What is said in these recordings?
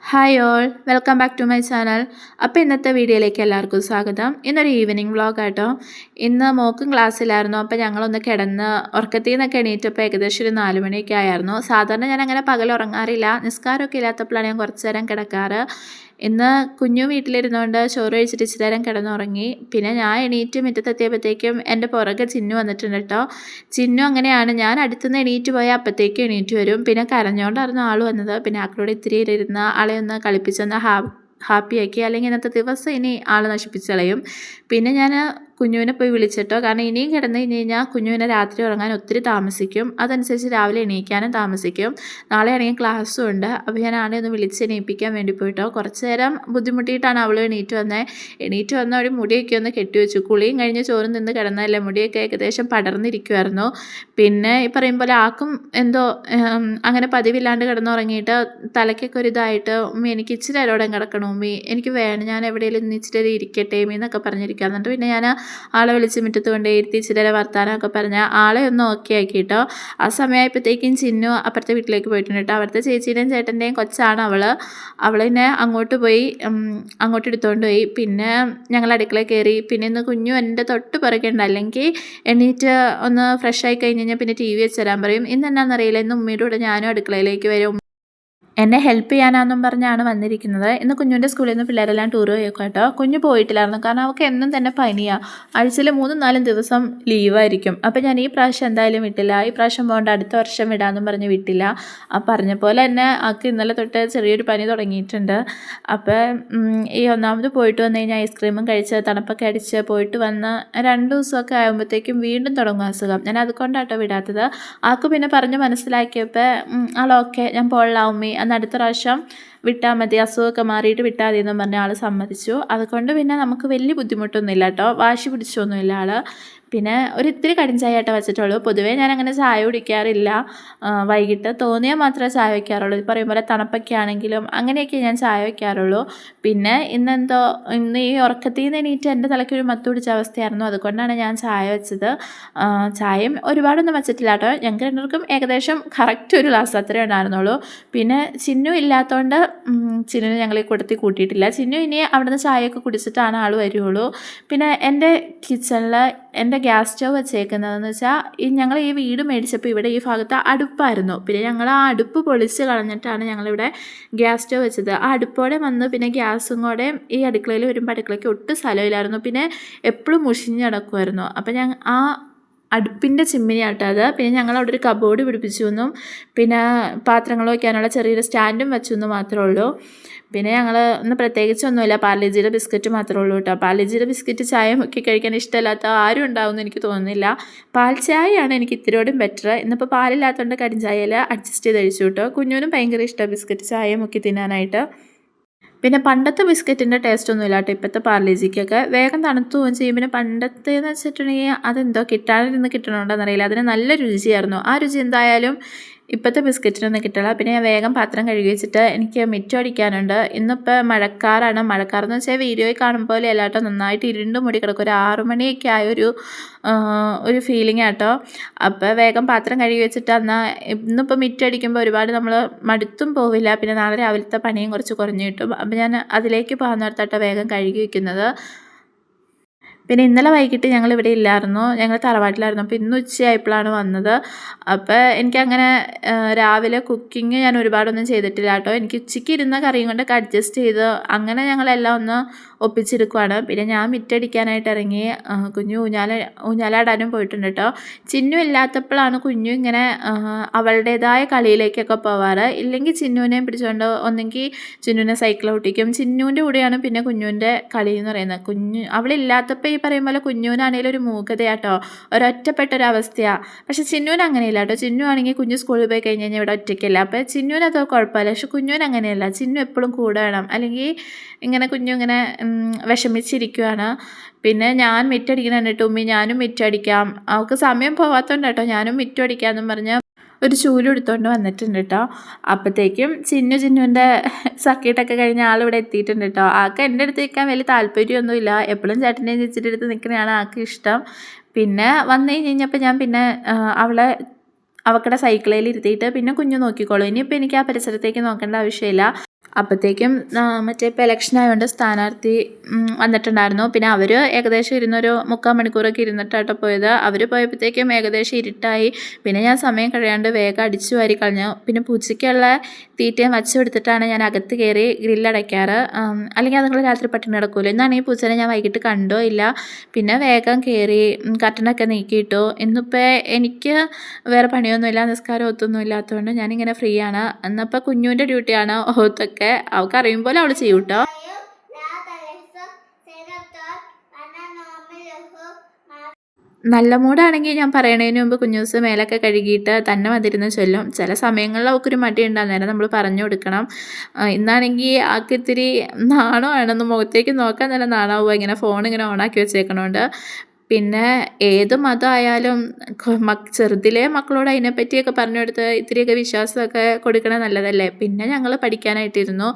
Hi all, welcome back to my channel. അപ്പോൾ ഇന്നത്തെ വീഡിയോയിലേക്ക് എല്ലാവർക്കും സ്വാഗതം. ഇന്നൊരു ഈവനിങ് വ്ളോഗാട്ടോ. ഇന്ന് മോക്കും ക്ലാസ്സിലായിരുന്നു. അപ്പോൾ ഞങ്ങളൊന്ന് കിടന്ന് ഉറക്കത്തിൽ നിന്നൊക്കെ എണീറ്റപ്പോൾ ഏകദേശം ഒരു 4 മണിയൊക്കെ ആയിരുന്നു. സാധാരണ ഞാൻ അങ്ങനെ പകൽ ഉറങ്ങാറില്ല. നിസ്കാരമൊക്കെ ഇല്ലാത്തപ്പോഴാണ് ഞാൻ കുറച്ച് നേരം കിടക്കാറ്. ഇന്ന് കുഞ്ഞു വീട്ടിലിരുന്നുകൊണ്ട് ചോറ് കഴിച്ചിട്ട് ഇച്ചിരി നേരം കിടന്നുറങ്ങി. പിന്നെ ഞാൻ എണീറ്റ് മുറ്റത്തെത്തിയപ്പോഴത്തേക്കും എൻ്റെ പുറകെ ചിന്നു വന്നിട്ടുണ്ട് കേട്ടോ. ചിന്നു അങ്ങനെയാണ്, ഞാൻ അടുത്തുനിന്ന് എണീറ്റ് പോയാൽ അപ്പോഴത്തേക്കും എണീറ്റ് വരും. പിന്നെ കരഞ്ഞുകൊണ്ടായിരുന്നു ആൾ വന്നത്. പിന്നെ ആക്കളോട് ഇത്തിരി ഇരുന്ന് ആളെ ഒന്ന് കളിപ്പിച്ചൊന്ന് ഹാപ്പിയാക്കി, അല്ലെങ്കിൽ ഇന്നത്തെ ദിവസം ഇനി ആൾ നശിപ്പിച്ച് കളയും. പിന്നെ ഞാൻ കുഞ്ഞുവിനെ പോയി വിളിച്ചിട്ടോ, കാരണം ഇനിയും കിടന്നു കഴിഞ്ഞ് കഴിഞ്ഞാൽ കുഞ്ഞുവിനെ രാത്രി ഉറങ്ങാൻ ഒത്തിരി താമസിക്കും. അതനുസരിച്ച് രാവിലെ എണീക്കാനും താമസിക്കും. നാളെ ആണെങ്കിൽ ക്ലാസ്സും ഉണ്ട്. അപ്പോൾ ഞാൻ ആളെ ഒന്ന് വിളിച്ച് എണീപ്പിക്കാൻ വേണ്ടി പോയിട്ടോ. കുറച്ച് നേരം ബുദ്ധിമുട്ടിയിട്ടാണ് അവൾ എണീറ്റ് വന്ന ഒരു മുടിയൊക്കെ ഒന്ന് കെട്ടിവെച്ചു. കുളിയും കഴിഞ്ഞ് ചോറും നിന്ന് കിടന്നതല്ലേ, മുടിയൊക്കെ ഏകദേശം പടർന്നിരിക്കുമായിരുന്നു. പിന്നെ ഈ പറയും പോലെ ആക്കും എന്തോ അങ്ങനെ പതിവില്ലാണ്ട് കിടന്നുറങ്ങിയിട്ട് തലയ്ക്കൊക്കെ ഒരു ഇതായിട്ട്, ഉമ്മി എനിക്ക് ഇച്ചിരി നേരോടെ കിടക്കണം, ഉമ്മി എനിക്ക് വേണം, ഞാൻ എവിടെയെങ്കിലും ഇന്ന് ഇച്ചിരി ഇരിക്കട്ടെ എന്നൊക്കെ പറഞ്ഞിരിക്കുക. എന്നിട്ട് പിന്നെ ഞാൻ ആളെ വിളിച്ച് മുറ്റത്ത് കൊണ്ടേ ഇരുത്തി ഇച്ചിരി വർത്താനമൊക്കെ പറഞ്ഞ് ആളെ ഒന്ന് ഓക്കെ ആക്കിയിട്ടോ. ആ സമയമായപ്പോഴത്തേക്കും ചിന്നു അപ്പുറത്തെ വീട്ടിലേക്ക് പോയിട്ടുണ്ട് കേട്ടോ. അവിടുത്തെ ചേച്ചീൻ്റെയും ചേട്ടൻ്റെയും കൊച്ചാണ് അവളിനെ അങ്ങോട്ട് പോയി, അങ്ങോട്ട് എടുത്തുകൊണ്ട് പോയി. പിന്നെ ഞങ്ങൾ അടുക്കളയിൽ കയറി. പിന്നെ ഇന്ന് കുഞ്ഞു എൻ്റെ തൊട്ട് പിറകെയുണ്ട്, അല്ലെങ്കിൽ എണീറ്റ് ഒന്ന് ഫ്രഷ് ആയി കഴിഞ്ഞ് കഴിഞ്ഞാൽ പിന്നെ TV വെച്ച് തരാൻ പറയും. ഇന്ന് എന്നാണെന്നറിയില്ല, ഇന്ന് ഉമ്മയുടെ കൂടെ ഞാനും അടുക്കളയിലേക്ക് വരും, എന്നെ ഹെൽപ്പ് ചെയ്യാനാണെന്നും പറഞ്ഞാണ് വന്നിരിക്കുന്നത്. ഇന്ന് കുഞ്ഞുവിൻ്റെ സ്കൂളിൽ നിന്ന് പിള്ളേരെല്ലാം ടൂർ പോയേക്കും കേട്ടോ. കുഞ്ഞു പോയിട്ടില്ലായിരുന്നു, കാരണം അവൾക്ക് എന്നും തന്നെ പനിയാണ്. ആഴ്ചയിൽ 3-4 ദിവസം ലീവായിരിക്കും. അപ്പോൾ ഞാൻ ഈ പ്രാവശ്യം എന്തായാലും വിട്ടില്ല. ഈ പ്രാവശ്യം പോകേണ്ട, അടുത്ത വർഷം വിടാമെന്നും പറഞ്ഞ് വിട്ടില്ല. ആ പറഞ്ഞ പോലെ തന്നെ അവൾക്ക് ഇന്നലെ തൊട്ട് ചെറിയൊരു പനി തുടങ്ങിയിട്ടുണ്ട്. അപ്പോൾ ഈ ഒന്നാമത് പോയിട്ട് വന്നു കഴിഞ്ഞാൽ ഐസ്ക്രീമും കഴിച്ച് തണുപ്പൊക്കെ അടിച്ച് പോയിട്ട് വന്ന് 2 ദിവസമൊക്കെ ആകുമ്പോഴത്തേക്കും വീണ്ടും തുടങ്ങും അസുഖം. ഞാൻ അതുകൊണ്ടാട്ടോ വിടാത്തത്. ആൾക്ക് പിന്നെ പറഞ്ഞ് മനസ്സിലാക്കിയപ്പോൾ ഓക്കെ ഞാൻ പോളാം ഉമ്മി, അന്ന് അടുത്ത പ്രാവശ്യം വിട്ടാൽ മതി, അസുഖമൊക്കെ മാറിയിട്ട് വിട്ടാൽ മതി എന്നും പറഞ്ഞ ആൾ സമ്മതിച്ചു. അതുകൊണ്ട് പിന്നെ നമുക്ക് വലിയ ബുദ്ധിമുട്ടൊന്നുമില്ല കേട്ടോ, വാശി പിടിച്ചൊന്നുമില്ല ആൾ. പിന്നെ ഒരിത്തിരി കടിഞ്ചായ ആയിട്ട് വെച്ചിട്ടുള്ളൂ. പൊതുവേ ഞാൻ അങ്ങനെ ചായ കുടിക്കാറില്ല. വൈകിട്ട് തോന്നിയാൽ മാത്രമേ ചായ വയ്ക്കാറുള്ളൂ. പറയും പോലെ തണുപ്പൊക്കെ ആണെങ്കിലും അങ്ങനെയൊക്കെ ഞാൻ ചായ വയ്ക്കാറുള്ളൂ. പിന്നെ ഇന്ന് ഈ ഉറക്കത്തിൽ നിന്ന് എണീറ്റ് എൻ്റെ തലയ്ക്കൊരു മത്ത് പിടിച്ച അവസ്ഥയായിരുന്നു. അതുകൊണ്ടാണ് ഞാൻ ചായ വെച്ചത്. ചായയും ഒരുപാടൊന്നും വെച്ചിട്ടില്ല കേട്ടോ. ഞങ്ങൾക്ക് രണ്ടുപേർക്കും ഏകദേശം കറക്റ്റ് ഒരു ഗ്ലാസ് അത്രേ ഉണ്ടായിരുന്നുള്ളൂ. പിന്നെ ചിന്നു ഇല്ലാത്തതുകൊണ്ട് ചിന്നുവിന് ഞങ്ങൾ ഈ കൂട്ടത്തിൽ കൂട്ടിയിട്ടില്ല. ചിന്നു ഇനി അവിടുന്ന് ചായയൊക്കെ കുടിച്ചിട്ടാണ് ആൾ വരുള്ളൂ. പിന്നെ എൻ്റെ കിച്ചണിൽ എൻ്റെ ഗ്യാസ് സ്റ്റവ് വെച്ചേക്കുന്നതെന്ന് വെച്ചാൽ, ഞങ്ങൾ ഈ വീട് മേടിച്ചപ്പോൾ ഇവിടെ ഈ ഭാഗത്ത് അടുപ്പായിരുന്നു. പിന്നെ ഞങ്ങൾ ആ അടുപ്പ് പൊളിച്ച് കളഞ്ഞിട്ടാണ് ഞങ്ങളിവിടെ ഗ്യാസ് സ്റ്റവ് വെച്ചത്. ആ അടുപ്പോടെ വന്ന് പിന്നെ ഗ്യാസും കൂടെ ഈ അടുക്കളയിൽ വരുമ്പോൾ അടുക്കളയ്ക്ക് ഒട്ടും സ്ഥലമില്ലായിരുന്നു. പിന്നെ എപ്പോഴും മുഷിഞ്ഞ് കിടക്കുമായിരുന്നു. അപ്പോൾ ആ അടുപ്പിൻ്റെ ചിമ്മിനിയാട്ടോ അത്. പിന്നെ ഞങ്ങൾ അവിടെ ഒരു കബോർഡ് പിടിപ്പിച്ചു എന്നും പിന്നെ പാത്രങ്ങൾ വയ്ക്കാനുള്ള ചെറിയൊരു സ്റ്റാൻഡും വെച്ചു എന്ന് മാത്രമേ ഉള്ളൂ. പിന്നെ ഞങ്ങൾ ഇന്ന് പ്രത്യേകിച്ചൊന്നുമില്ല, പാർലേജിയുടെ ബിസ്ക്കറ്റ് മാത്രമേ ഉള്ളൂ കേട്ടോ. പാർലേജിയുടെ ബിസ്ക്കറ്റ് ചായ മുക്കി കഴിക്കാൻ ഇഷ്ടമില്ലാത്ത ആരും ഉണ്ടാവുമെന്ന് എനിക്ക് തോന്നുന്നില്ല. പാൽ ചായയാണ് എനിക്ക് ഇത്തിരിയോടും ബെറ്റർ. ഇന്നിപ്പോൾ പാലില്ലാത്തതുകൊണ്ട് കടിഞ്ചായയിൽ അഡ്ജസ്റ്റ് ചെയ്ത് കഴിച്ചു കേട്ടോ. കുഞ്ഞിനും ഭയങ്കര ഇഷ്ടമാണ് ബിസ്ക്കറ്റ് ചായ മുക്കി തിന്നാനായിട്ട്. പിന്നെ പണ്ടത്തെ ബിസ്ക്കറ്റിൻ്റെ ടേസ്റ്റ് ഒന്നും ഇല്ല കേട്ടോ ഇപ്പോഴത്തെ പാർലേജിക്കൊക്കെ. വേഗം തണുത്തു പോവുകയും ചെയ്യും. പിന്നെ പണ്ടത്തേന്ന് വെച്ചിട്ടുണ്ടെങ്കിൽ അതെന്തോ കിട്ടാനിരുന്ന് കിട്ടണോണ്ടെന്നറിയില്ല, അതിന് നല്ല രുചിയായിരുന്നു. ആ രുചി എന്തായാലും ഇപ്പോഴത്തെ ബിസ്ക്കറ്റിനൊന്നും കിട്ടില്ല. പിന്നെ ഞാൻ വേഗം പാത്രം കഴുകി വെച്ചിട്ട് എനിക്ക് മിറ്റം അടിക്കാനുണ്ട്. ഇന്നിപ്പോൾ മഴക്കാറാണ്. മഴക്കാറെന്ന് വെച്ചാൽ വീഡിയോയിൽ കാണുമ്പോൾ പോലെ അല്ല കേട്ടോ, നന്നായിട്ട് ഇരുണ്ട് മൂടി കിടക്കും. ഒരു 6 മണിയൊക്കെ ആയൊരു ഫീലിംഗ് ആട്ടോ. അപ്പോൾ വേഗം പാത്രം കഴുകി വെച്ചിട്ട് ഇന്നിപ്പോൾ മിറ്റം അടിക്കുമ്പോൾ ഒരുപാട് നമ്മൾ മടുത്തും പോവില്ല. പിന്നെ നാളെ രാവിലത്തെ പണിയും കുറച്ച് കുറഞ്ഞു കിട്ടും. അപ്പോൾ ഞാൻ അതിലേക്ക് പോകാൻ നേരത്താട്ടോ വേഗം കഴുകി വെക്കുന്നത്. പിന്നെ ഇന്നലെ വൈകിട്ട് ഞങ്ങളിവിടെ ഇല്ലായിരുന്നു, ഞങ്ങൾ തറവാട്ടിലായിരുന്നു. അപ്പോൾ ഇന്ന് ഉച്ചയായപ്പോഴാണ് വന്നത്. അപ്പോൾ എനിക്കങ്ങനെ രാവിലെ കുക്കിംഗ് ഞാൻ ഒരുപാടൊന്നും ചെയ്തിട്ടില്ല കേട്ടോ. എനിക്ക് ഉച്ചയ്ക്ക് ഇരുന്ന കറിയും കൊണ്ടൊക്കെ അഡ്ജസ്റ്റ് ചെയ്ത് അങ്ങനെ ഞങ്ങളെല്ലാം ഒന്ന് ഒപ്പിച്ചെടുക്കുവാണ്. പിന്നെ ഞാൻ മിറ്റടിക്കാനായിട്ട് ഇറങ്ങി. കുഞ്ഞു ഊഞ്ഞാലാടാനും പോയിട്ടുണ്ട് കേട്ടോ. ചിന്നു ഇല്ലാത്തപ്പോഴാണ് കുഞ്ഞു ഇങ്ങനെ അവളുടേതായ കളിയിലേക്കൊക്കെ പോവാറ്. ഇല്ലെങ്കിൽ ചിന്നുവിനെയും പിടിച്ചുകൊണ്ട് ഒന്നെങ്കിൽ ചിന്നുവിനെ സൈക്കിൾ ഓട്ടിക്കും. ചിന്നുവിൻ്റെ കൂടെയാണ് പിന്നെ കുഞ്ഞുവിൻ്റെ കളി എന്ന് പറയുന്നത്. അവളില്ലാത്തപ്പോൾ ഈ പറയും പോലെ കുഞ്ഞുവിനാണെങ്കിലും ഒരു മൂകതയാട്ടോ, ഒരൊറ്റപ്പെട്ടൊരവസ്ഥയാണ്. പക്ഷെ ചിന്നുവിന് അങ്ങനെയില്ല കേട്ടോ. ചിന്നു ആണെങ്കിൽ കുഞ്ഞു സ്കൂളിൽ പോയി കഴിഞ്ഞ് കഴിഞ്ഞാൽ ഇവിടെ ഒറ്റയ്ക്കല്ല. അപ്പോൾ ചിന്നുവിനത് കുഴപ്പമില്ല. പക്ഷെ കുഞ്ഞുവിന് അങ്ങനെയല്ല. ചിന്നു എപ്പോഴും കൂടെ വേണം, അല്ലെങ്കിൽ ഇങ്ങനെ കുഞ്ഞു ഇങ്ങനെ വിഷമിച്ചിരിക്കുകയാണ്. പിന്നെ ഞാൻ മിറ്റടിക്കണം കണ്ടിട്ട് ഉമ്മി ഞാനും മിറ്റടിക്കാം, അവൾക്ക് സമയം പോകാത്തതുകൊണ്ട് കേട്ടോ ഞാനും മിറ്റടിക്കാമെന്നും പറഞ്ഞ് ഒരു ചൂലും എടുത്തുകൊണ്ട് വന്നിട്ടുണ്ട് കേട്ടോ. അപ്പോഴത്തേക്കും ചിന്നുവിൻ്റെ സർക്കിട്ടൊക്കെ കഴിഞ്ഞ ആളിവിടെ എത്തിയിട്ടുണ്ട് കേട്ടോ. ആൾക്ക് എൻ്റെ അടുത്ത് നിൽക്കാൻ വലിയ താല്പര്യമൊന്നുമില്ല. എപ്പോഴും ചേട്ടൻ്റെയും ചേച്ചിയുടെ അടുത്ത് നിൽക്കുന്നതാണ് ആൾക്ക് ഇഷ്ടം. പിന്നെ വന്നു കഴിഞ്ഞപ്പോൾ ഞാൻ പിന്നെ അവക്കടെ സൈക്കിളിൽ ഇരുത്തിയിട്ട് പിന്നെ കുഞ്ഞു നോക്കിക്കോളും. ഇനിയിപ്പോൾ എനിക്ക് ആ പരിസരത്തേക്ക് നോക്കേണ്ട ആവശ്യമില്ല. അപ്പോഴത്തേക്കും മറ്റേ ഇപ്പോൾ ഇലക്ഷൻ ആയതുകൊണ്ട് സ്ഥാനാർത്ഥി വന്നിട്ടുണ്ടായിരുന്നു. പിന്നെ അവർ ഏകദേശം ഇരുന്നൊരു 3/4 മണിക്കൂറൊക്കെ ഇരുന്നിട്ടാട്ടോ പോയത്. അവർ പോയപ്പോഴത്തേക്കും ഏകദേശം ഇരുട്ടായി. പിന്നെ ഞാൻ സമയം കഴിയാണ്ട് വേഗം അടിച്ചു വാരി കളഞ്ഞു. പിന്നെ പൂച്ചയ്ക്കുള്ള തീറ്റയും വച്ച് കൊടുത്തിട്ടാണ് ഞാൻ അകത്ത് കയറി ഗ്രില്ലടയ്ക്കാറ്. അല്ലെങ്കിൽ അതുങ്ങൾ രാത്രി പട്ടിണി കിടക്കുമല്ലോ. ഇന്നാണെങ്കിൽ പൂച്ചേനെ ഞാൻ വൈകിട്ട് കണ്ടോ ഇല്ല. പിന്നെ വേഗം കയറി കർട്ടനൊക്കെ നീക്കിയിട്ടു. ഇന്നിപ്പോൾ എനിക്ക് വേറെ പണിയൊന്നുമില്ല, നിസ്കാരം ഒത്തൊന്നും ഇല്ലാത്തതുകൊണ്ട് ഞാനിങ്ങനെ ഫ്രീ ആണ്. എന്നപ്പോൾ കുഞ്ഞുവിൻ്റെ ഡ്യൂട്ടിയാണ് ഓത്തൊക്കെ. അവൾക്ക് അറിയും പോലെ അവൾ ചെയ്യും കേട്ടോ. നല്ല മൂടാണെങ്കിൽ ഞാൻ പറയണതിന് മുമ്പ് കുഞ്ഞൂസ് മേലൊക്കെ കഴുകിയിട്ട് തന്നെ വന്നിരുന്ന് ചൊല്ലും. ചില സമയങ്ങളിൽ അവൾക്കൊരു മടിയുണ്ടാകും, നേരം നമ്മൾ പറഞ്ഞു കൊടുക്കണം. ഇന്നാണെങ്കിൽ ആൾക്ക് ഇത്തിരി നാണമാണെന്ന്, മുഖത്തേക്ക് നോക്കാൻ തന്നെ നാണാവുക ഇങ്ങനെ ഫോൺ ഇങ്ങനെ ഓണാക്കി വെച്ചേക്കണോണ്ട്. പിന്നെ ഏത് മതമായാലും ചെറുതിലെ മക്കളോട് അതിനെപ്പറ്റിയൊക്കെ പറഞ്ഞു കൊടുത്ത് ഇത്തിരിയൊക്കെ വിശ്വാസമൊക്കെ കൊടുക്കണത് നല്ലതല്ലേ. പിന്നെ ഞങ്ങൾ പഠിക്കാനായിട്ടിരുന്നു.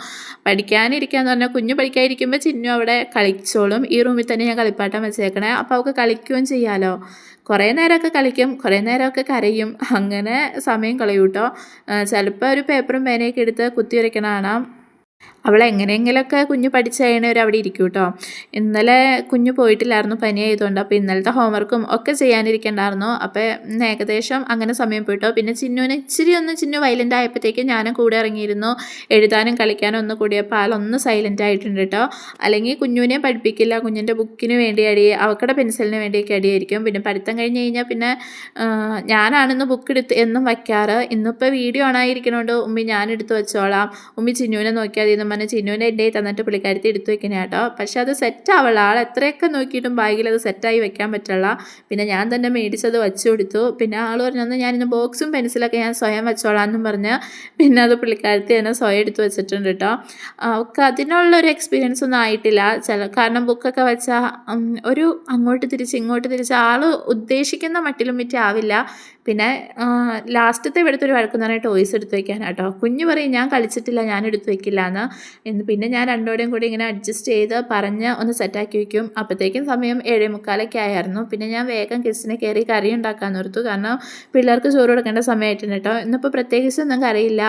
പഠിക്കാനിരിക്കുകയെന്ന് പറഞ്ഞാൽ കുഞ്ഞു പഠിക്കാതിരിക്കുമ്പോൾ ചിന്നു അവിടെ കളിച്ചോളും. ഈ റൂമിൽ തന്നെ ഞാൻ കളിപ്പാട്ടം വെച്ചേക്കണേ. അപ്പോൾ അവൾക്ക് കളിക്കുകയും ചെയ്യാമല്ലോ. കുറേ നേരമൊക്കെ കളിക്കും, കുറേ നേരമൊക്കെ കരയും. അങ്ങനെ സമയം കളയും കേട്ടോ. ചിലപ്പോൾ ഒരു പേപ്പറും പേനയൊക്കെ എടുത്ത് കുത്തി വരയ്ക്കണ കാണാം. അവളെങ്ങനെയെങ്കിലുമൊക്കെ കുഞ്ഞ് പഠിച്ച് കഴിയണവർ അവിടെ ഇരിക്കും കേട്ടോ. ഇന്നലെ കുഞ്ഞ് പോയിട്ടില്ലായിരുന്നു പനി ആയതുകൊണ്ട്. അപ്പോൾ ഇന്നലത്തെ ഹോംവർക്കും ഒക്കെ ചെയ്യാനിരിക്കണ്ടായിരുന്നു. അപ്പോൾ ഇന്ന് ഏകദേശം അങ്ങനെ സമയം പോയിട്ടോ. പിന്നെ ചിന്നുവിന് ചിന്നു വയലൻ്റ് ആയപ്പോഴത്തേക്കും ഞാനും കൂടെ ഇറങ്ങിയിരുന്നു. എഴുതാനും കളിക്കാനും ഒന്ന് കൂടിയപ്പോൾ ആളൊന്ന് സൈലൻ്റ് ആയിട്ടുണ്ട് കേട്ടോ. അല്ലെങ്കിൽ കുഞ്ഞുവിനെ പഠിപ്പിക്കില്ല, കുഞ്ഞിൻ്റെ ബുക്കിന് വേണ്ടി അടി, അവക്കടെ പെൻസിലിന് വേണ്ടിയൊക്കെ അടിയായിരിക്കും. പിന്നെ പഠിത്തം കഴിഞ്ഞ് കഴിഞ്ഞാൽ പിന്നെ ഞാനാണിന്ന് ബുക്ക് എടുത്ത് എന്നും വയ്ക്കാറ്. ഇന്നിപ്പോൾ വീഡിയോ ഓണായിരിക്കണോണ്ട് ഉമ്മി ഞാനെടുത്ത് വെച്ചോളാം, ഉമ്മി ചിന്നുവിനെ നോക്കിയാൽ എന്ന് പറഞ്ഞ് ചിന്നുവിനെ എൻ്റെ തന്നിട്ട് പുള്ളിക്കാരത്തി എടുത്തു വെക്കണേ കേട്ടോ. പക്ഷെ അത് സെറ്റാവുള്ള ആൾ എത്രയൊക്കെ നോക്കിയിട്ടും ബാഗിൽ അത് സെറ്റായി വെക്കാൻ പറ്റുള്ള. പിന്നെ ഞാൻ തന്നെ മേടിച്ചത് വെച്ചു കൊടുത്തു. പിന്നെ ആൾ പറഞ്ഞത് ഞാനിന്ന് ബോക്സും പെൻസിലൊക്കെ ഞാൻ സ്വയം വെച്ചോളാം എന്നും പറഞ്ഞ് പിന്നെ അത് പുള്ളിക്കാരത്തി തന്നെ സ്വയം എടുത്ത് വെച്ചിട്ടുണ്ട് കേട്ടോ. അവൾക്ക് അതിനുള്ളൊരു എക്സ്പീരിയൻസ് ഒന്നും ആയിട്ടില്ല. കാരണം ബുക്കൊക്കെ വെച്ചാൽ ഒരു അങ്ങോട്ട് തിരിച്ച് ആൾ ഉദ്ദേശിക്കുന്ന മട്ടിലും ആവില്ല. പിന്നെ ലാസ്റ്റത്തെ ഇവിടുത്തെ വഴക്കെന്ന് പറഞ്ഞാൽ ടോയ്സ് എടുത്ത് വയ്ക്കാനാട്ടോ. കുഞ്ഞ് പറയും ഞാൻ കളിച്ചിട്ടില്ല, ഞാൻ എടുത്ത് വയ്ക്കില്ല എന്ന്. പിന്നെ ഞാൻ രണ്ടോടെയും കൂടി ഇങ്ങനെ അഡ്ജസ്റ്റ് ചെയ്ത് പറഞ്ഞ് ഒന്ന് സെറ്റാക്കി വയ്ക്കും. അപ്പോഴത്തേക്കും സമയം 7:45 ആയിരുന്നു. പിന്നെ ഞാൻ വേഗം കിച്ചണിൽ കയറി കറി ഉണ്ടാക്കാൻ ഓർത്തു. കാരണം പിള്ളേർക്ക് ചോറ് കൊടുക്കേണ്ട സമയമായിട്ടുണ്ട് കേട്ടോ. ഇന്നിപ്പോൾ പ്രത്യേകിച്ചൊന്നും കറിയില്ല,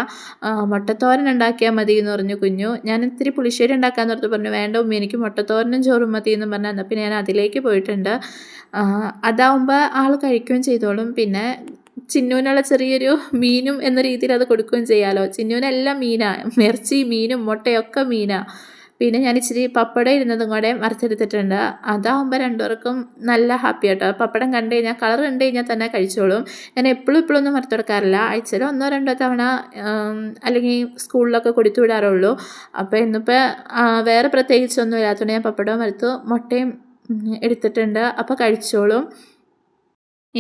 മുട്ടത്തോരൻ ഉണ്ടാക്കിയാൽ മതി എന്ന് പറഞ്ഞു കുഞ്ഞു. ഞാൻ ഇത്തിരി പുളിശ്ശേരി ഉണ്ടാക്കാൻ ഓർത്ത് പറഞ്ഞു വേണ്ട ഉമ്മി എനിക്ക് മുട്ടത്തോരനും ചോറും മതി എന്ന് പറഞ്ഞാൽ എന്നാൽ പിന്നെ ഞാൻ അതിലേക്ക് പോയിട്ടുണ്ട്. അതാവുമ്പോൾ ആൾ കഴിക്കുകയും ചെയ്തോളും. പിന്നെ ചിന്നുവിനുള്ള ചെറിയൊരു മീനും എന്ന രീതിയിൽ അത് കൊടുക്കുകയും ചെയ്യാമല്ലോ. ചിന്നുവിനെല്ലാം മീനാണ്, ഇറച്ചി മീനും മുട്ടയൊക്കെ മീനാണ്. പിന്നെ ഞാൻ ഇച്ചിരി പപ്പടം ഇരുന്നതും കൂടെ വറുത്തെടുത്തിട്ടുണ്ട്. അതാവുമ്പോൾ രണ്ടുപേർക്കും നല്ല ഹാപ്പി ആട്ടോ. പപ്പടം കണ്ടു കഴിഞ്ഞാൽ കളർ കണ്ടു കഴിഞ്ഞാൽ തന്നെ കഴിച്ചോളും. ഞാൻ എപ്പോഴും വറുത്തെടുക്കാറില്ല, ആഴ്ചയിൽ 1-2 തവണ അല്ലെങ്കിൽ സ്കൂളിലൊക്കെ കൊടുത്തു വിടാറുള്ളൂ. അപ്പോൾ ഇന്നിപ്പോൾ വേറെ പ്രത്യേകിച്ചൊന്നും ഇല്ലാത്തതുകൊണ്ട് ഞാൻ പപ്പടവും വറുത്തു മുട്ടയും എടുത്തിട്ടുണ്ട്. അപ്പോൾ കഴിച്ചോളും.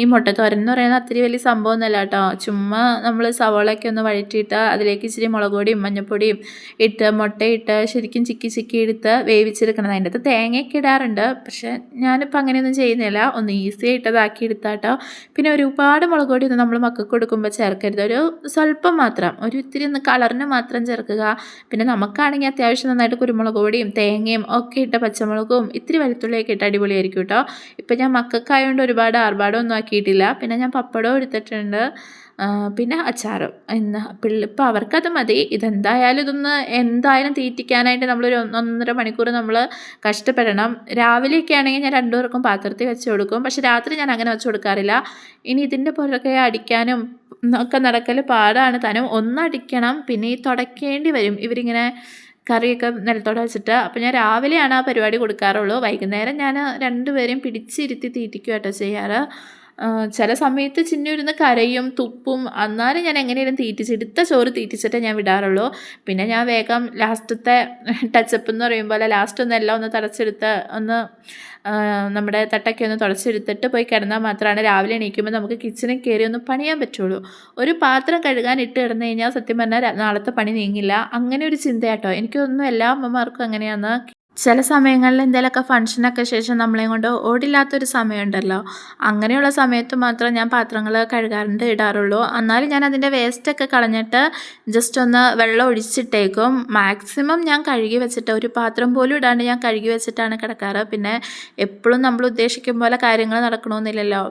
ഈ മുട്ടത്തോരൻ എന്ന് പറയുന്നത് അത്തിരി വലിയ സംഭവമൊന്നുമല്ല കേട്ടോ. ചുമ്മാ നമ്മൾ സവോളയൊക്കെ ഒന്ന് വഴറ്റിയിട്ട് അതിലേക്ക് ഇച്ചിരി മുളക് പൊടിയും മഞ്ഞൾപ്പൊടിയും ഇട്ട് മുട്ടയിട്ട് ശരിക്കും ചിക്കി എടുത്ത് വേവിച്ചെടുക്കണം. അതിൻ്റെ അകത്ത് തേങ്ങയൊക്കെ ഇടാറുണ്ട്, പക്ഷേ ഞാനിപ്പോൾ അങ്ങനെയൊന്നും ചെയ്യുന്നില്ല. ഒന്ന് ഈസി ആയിട്ടതാക്കി എടുത്താട്ടോ. പിന്നെ ഒരുപാട് മുളക് പൊടി ഒന്നും നമ്മൾ മക്കൾക്ക് കൊടുക്കുമ്പോൾ ചേർക്കരുത്, ഒരു സ്വല്പം മാത്രം, ഒരു ഇത്തിരി ഒന്ന് കളറിന് മാത്രം ചേർക്കുക. പിന്നെ നമുക്കാണെങ്കിൽ അത്യാവശ്യം നന്നായിട്ട് കുരുമുളക് പൊടിയും തേങ്ങയും ഒക്കെ ഇട്ട് പച്ചമുളകും ഇത്തിരി വെളുത്തുള്ളിയൊക്കെ ഇട്ട് അടിപൊളിയായിരിക്കും കേട്ടോ. ഇപ്പം ഞാൻ മക്കൾക്കായതുകൊണ്ട് ഒരുപാട് ആർഭാടമൊന്നും ആക്കിയിട്ടില്ല. പിന്നെ ഞാൻ പപ്പടവും എടുത്തിട്ടുണ്ട്, പിന്നെ അച്ചാറും. ഇപ്പോൾ അവർക്കത് മതി. എന്തായാലും തീറ്റിക്കാനായിട്ട് നമ്മളൊരു 1-1.5 മണിക്കൂർ നമ്മൾ കഷ്ടപ്പെടണം. രാവിലെയൊക്കെ ആണെങ്കിൽ ഞാൻ രണ്ടുപേർക്കും പാത്രത്തിൽ വെച്ച് കൊടുക്കും, പക്ഷെ രാത്രി ഞാൻ അങ്ങനെ വെച്ച് കൊടുക്കാറില്ല. ഇനി ഇതിൻ്റെ പുറകെ അടിക്കാനും ഒക്കെ നടക്കൽ പാടാണ്. താനും ഒന്നടിക്കണം, പിന്നെ ഈ തുടയ്ക്കേണ്ടി വരും ഇവരിങ്ങനെ കറിയൊക്കെ നിലത്തോടെ വെച്ചിട്ട്. അപ്പോൾ ഞാൻ രാവിലെയാണ് ആ പരിപാടി കൊടുക്കാറുള്ളൂ. വൈകുന്നേരം ഞാൻ രണ്ടുപേരെയും പിടിച്ചിരുത്തി തീറ്റിക്കുക കേട്ടോ ചെയ്യാറ്. ചില സമയത്ത് ചിന്നു ഇരുന്ന് കരയും തുപ്പും, എന്നാലും ഞാൻ എങ്ങനെയും എടുത്ത ചോറ് തീറ്റിച്ചിട്ടേ ഞാൻ വിടാറുള്ളൂ. പിന്നെ ഞാൻ വേഗം ലാസ്റ്റത്തെ ടച്ചപ്പ് എന്ന് പറയുമ്പോൾ ലാസ്റ്റ് എല്ലാം ഒന്ന് തടച്ചെടുത്ത് നമ്മുടെ തട്ടൊക്കെ ഒന്ന് തുടച്ചെടുത്തിട്ട് പോയി കിടന്നാൽ മാത്രമാണ് രാവിലെ എണീക്കുമ്പോൾ നമുക്ക് കിച്ചണിൽ കയറി ഒന്ന് പണിയാൻ പറ്റുള്ളൂ. ഒരു പാത്രം കഴുകാൻ ഇട്ട് കിടന്നു കഴിഞ്ഞാൽ സത്യം പറഞ്ഞാൽ നാളത്തെ പണി നീങ്ങില്ല. അങ്ങനെ ഒരു ചിന്തയാട്ടോ. എനിക്കൊന്നും എല്ലാ അമ്മമാർക്കും അങ്ങനെയാണ്. ചില സമയങ്ങളിൽ എന്തെങ്കിലുമൊക്കെ ഫംഗ്ഷനൊക്കെ ശേഷം നമ്മളെയും കൊണ്ട് ഓടില്ലാത്തൊരു സമയമുണ്ടല്ലോ, അങ്ങനെയുള്ള സമയത്ത് മാത്രം ഞാൻ പാത്രങ്ങൾ കഴുകാറുണ്ട് ഇടാറുള്ളൂ. എന്നാലും ഞാൻ അതിൻ്റെ വേസ്റ്റൊക്കെ കളഞ്ഞിട്ട് ജസ്റ്റ് ഒന്ന് വെള്ളം ഒഴിച്ചിട്ടേക്കും. മാക്സിമം ഞാൻ കഴുകി വെച്ചിട്ട് ഒരു പാത്രം പോലും ഇടാണ്ട് ഞാൻ കഴുകി വെച്ചിട്ടാണ് കിടക്കാറ്. പിന്നെ എപ്പോഴും നമ്മൾ ഉദ്ദേശിക്കും പോലെ കാര്യങ്ങൾ നടക്കണമെന്നില്ലല്ലോ.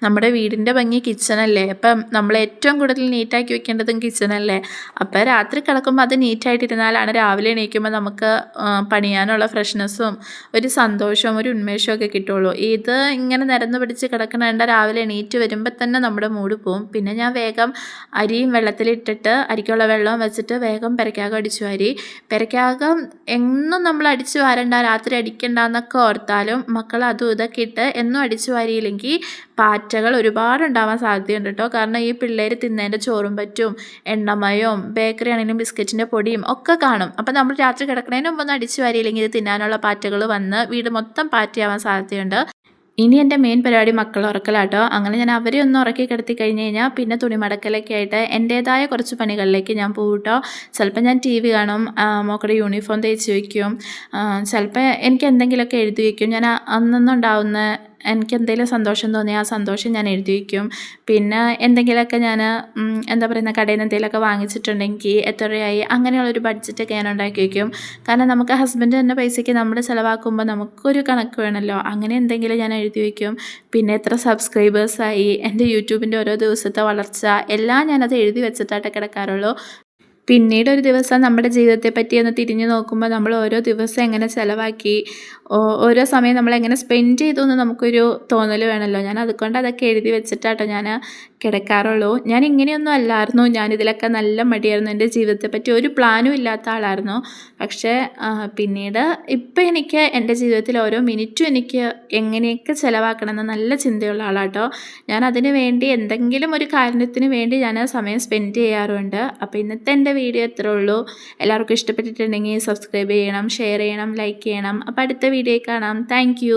നമ്മുടെ വീടിൻ്റെ ഭംഗി കിച്ചണല്ലേ. അപ്പം നമ്മൾ ഏറ്റവും കൂടുതൽ നീറ്റാക്കി വെക്കേണ്ടതും കിച്ചണല്ലേ. അപ്പോൾ രാത്രി കിടക്കുമ്പോൾ അത് നീറ്റായിട്ടിരുന്നാലാണ് രാവിലെ എണീക്കുമ്പോൾ നമുക്ക് പണിയാനുള്ള ഫ്രഷ്നെസ്സും ഒരു സന്തോഷവും ഒരു ഉന്മേഷവും ഒക്കെ കിട്ടുള്ളൂ. ഇത് ഇങ്ങനെ നിരന്ന് പിടിച്ച് കിടക്കണേണ്ട രാവിലെ എണീറ്റ് വരുമ്പോൾ തന്നെ നമ്മുടെ മൂഡ് പോവും. പിന്നെ ഞാൻ വേഗം അരിയും വെള്ളത്തിലിട്ടിട്ട് അരിക്കുള്ള വെള്ളവും വെച്ചിട്ട് വേഗം പെരയ്ക്കകം അടിച്ചു വാരി. പെരയ്ക്കകം എന്നും നമ്മൾ അടിച്ചു വാരണ്ട, രാത്രി അടിക്കണ്ട എന്നൊക്കെ ഓർത്താലും മക്കൾ അതും ഇതൊക്കെ ഇട്ട് എന്നും അടിച്ചു വാരിയില്ലെങ്കിൽ പാറ്റകൾ ഒരുപാടുണ്ടാവാൻ സാധ്യതയുണ്ട് കേട്ടോ. കാരണം ഈ പിള്ളേർ തിന്നതിൻ്റെ ചോറും പറ്റും, എണ്ണമയവും ബേക്കറി ആണെങ്കിലും ബിസ്ക്കറ്റിൻ്റെ പൊടിയും ഒക്കെ കാണും. അപ്പോൾ നമ്മൾ രാത്രി കിടക്കുന്നതിന് മുമ്പ് ഒന്ന് അടിച്ചു വാരിയില്ലെങ്കിൽ ഇത് തിന്നാനുള്ള പാറ്റകൾ വന്ന് വീട് മൊത്തം പാറ്റയാവാൻ സാധ്യതയുണ്ട്. ഇനി എൻ്റെ മെയിൻ പരിപാടി മക്കളെ ഉറക്കലാട്ടോ. അങ്ങനെ ഞാൻ അവരെ ഒന്ന് ഉറക്കി കിടത്തി കഴിഞ്ഞ് കഴിഞ്ഞാൽ പിന്നെ തുണി മടക്കലൊക്കെ ആയിട്ട് എൻ്റേതായ കുറച്ച് പണികളിലേക്ക് ഞാൻ പോകും കേട്ടോ. ചിലപ്പോൾ ഞാൻ TV കാണും, മോക്കടെ യൂണിഫോം തേച്ച് വയ്ക്കും, ചിലപ്പോൾ എനിക്ക് എന്തെങ്കിലുമൊക്കെ എഴുതി വയ്ക്കും. ഞാൻ അന്നൊന്നുണ്ടാവുന്ന എനിക്ക് എന്തെങ്കിലും സന്തോഷം തോന്നിയാൽ ആ സന്തോഷം ഞാൻ എഴുതി വയ്ക്കും. പിന്നെ എന്തെങ്കിലുമൊക്കെ ഞാൻ എന്താ പറയുന്ന കടയിൽ നിന്ന് എന്തെങ്കിലുമൊക്കെ വാങ്ങിച്ചിട്ടുണ്ടെങ്കിൽ എത്ര രൂപയായി അങ്ങനെയുള്ളൊരു ബഡ്ജറ്റൊക്കെ ഞാൻ ഉണ്ടാക്കി വയ്ക്കും. കാരണം നമുക്ക് ഹസ്ബൻഡ് തന്നെ പൈസയ്ക്ക് നമ്മൾ ചിലവാക്കുമ്പോൾ നമുക്കൊരു കണക്ക് വേണമല്ലോ. അങ്ങനെ എന്തെങ്കിലും ഞാൻ എഴുതി വയ്ക്കും. പിന്നെ എത്ര സബ്സ്ക്രൈബേഴ്സായി, എൻ്റെ യൂട്യൂബിൻ്റെ ഓരോ ദിവസത്തെ വളർച്ച എല്ലാം ഞാനത് എഴുതി വെച്ചിട്ടായിട്ട് കിടക്കാറുള്ളൂ. പിന്നീട് ഒരു ദിവസം നമ്മുടെ ജീവിതത്തെ പറ്റി ഒന്ന് തിരിഞ്ഞു നോക്കുമ്പോൾ നമ്മൾ ഓരോ ദിവസം എങ്ങനെ ചിലവാക്കി, ഓരോ സമയം നമ്മളെങ്ങനെ സ്പെൻഡ് ചെയ്തു എന്ന് നമുക്കൊരു തോന്നൽ വേണമല്ലോ. ഞാൻ അതുകൊണ്ട് അതൊക്കെ എഴുതി വെച്ചിട്ടാട്ടോ ഞാൻ കിടക്കാറുള്ളൂ. ഞാൻ ഇങ്ങനെയൊന്നും അല്ലായിരുന്നു. ഞാനിതിലൊക്കെ നല്ല മടിയായിരുന്നു. എൻ്റെ ജീവിതത്തെ പറ്റി ഒരു പ്ലാനും ഇല്ലാത്ത ആളായിരുന്നു. പക്ഷേ പിന്നീട് ഇപ്പം എനിക്ക് എൻ്റെ ജീവിതത്തിൽ ഓരോ മിനിറ്റും എനിക്ക് എങ്ങനെയൊക്കെ ചിലവാക്കണമെന്ന് നല്ല ചിന്തയുള്ള ആളാട്ടോ. ഞാൻ അതിന് വേണ്ടി എന്തെങ്കിലും ഒരു കാരണത്തിന് വേണ്ടി ഞാൻ സമയം സ്പെൻഡ് ചെയ്യാറുണ്ട്. അപ്പോൾ ഇന്നത്തെ എൻ്റെ വീഡിയോ ഇത്രേ ഉള്ളൂ. എല്ലാവർക്കും ഇഷ്ടപ്പെട്ടിട്ടുണ്ടെങ്കിൽ സബ്സ്ക്രൈബ് ചെയ്യണം, ഷെയർ ചെയ്യണം, ലൈക്ക് ചെയ്യണം. അപ്പോൾ അടുത്ത വീഡിയോ കാണാം. താങ്ക്